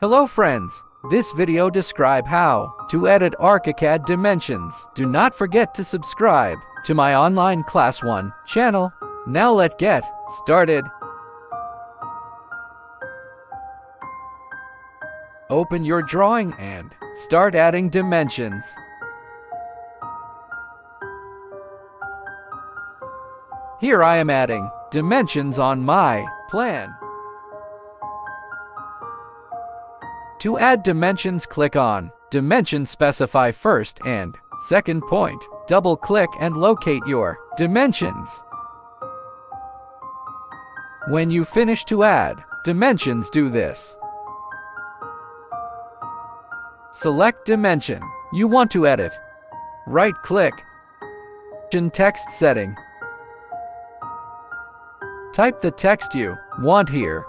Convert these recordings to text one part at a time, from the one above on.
Hello friends, this video describe how to edit ArchiCAD dimensions. Do not forget to subscribe to my online class 1 channel. Now let's get started. Open your drawing and start adding dimensions. Here I am adding dimensions on my plan. To add dimensions, click on Dimension Specify first and second point. Double-click and locate your dimensions. When you finish to add dimensions, do this. Select dimension you want to edit. Right-click, text setting. Type the text you want here.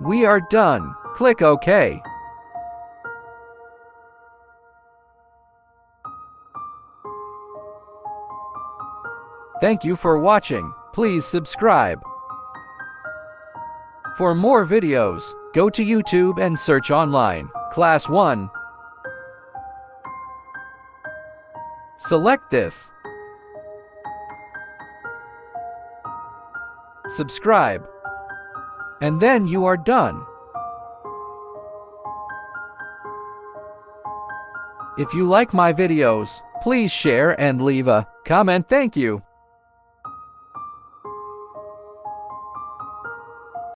We are done. Click OK. Thank you for watching. Please subscribe. For more videos, go to YouTube and search online, Class 1. Select this. Subscribe. And then you are done. If you like my videos, please share and leave a comment. Thank you.